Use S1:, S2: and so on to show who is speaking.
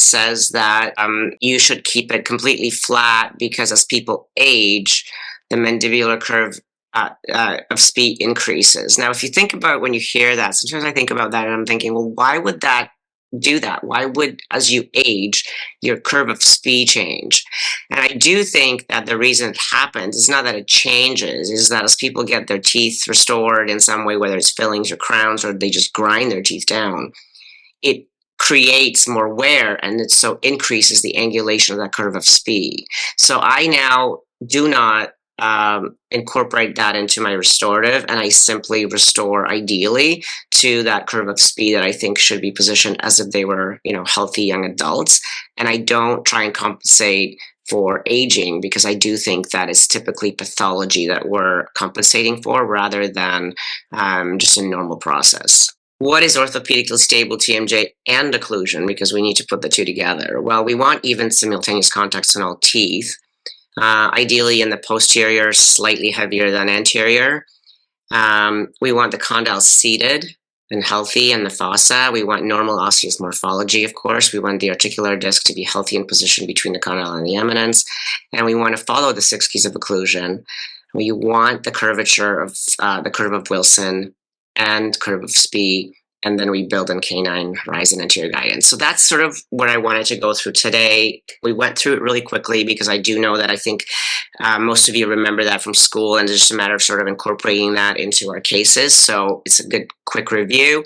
S1: says that you should keep it completely flat because as people age, the mandibular curve of Spee increases. Now, if you think about when you hear that, sometimes I think about that and I'm thinking, well, why would that do that? Why would, as you age, your curve of Spee change? And I do think that the reason it happens is not that it changes, is that as people get their teeth restored in some way, whether it's fillings or crowns, or they just grind their teeth down, it creates more wear and it so increases the angulation of that curve of Spee. So I now do not incorporate that into my restorative, and I simply restore ideally to that curve of Spee that I think should be positioned as if they were, healthy young adults. And I don't try and compensate for aging because I do think that is typically pathology that we're compensating for rather than just a normal process. What is orthopedically stable TMJ and occlusion? Because we need to put the two together. Well, we want even simultaneous contacts in all teeth. Ideally in the posterior, slightly heavier than anterior. We want the condyles seated and healthy in the fossa. We want normal osseous morphology, of course. We want the articular disc to be healthy in position between the condyle and the eminence. And we want to follow the 6 keys of occlusion. We want the curvature of the curve of Wilson and curve of Spee, and then we build in canine horizon anterior guidance. So that's sort of what I wanted to go through today. We went through it really quickly because I do know that I think most of you remember that from school, and it's just a matter of sort of incorporating that into our cases. So it's a good quick review.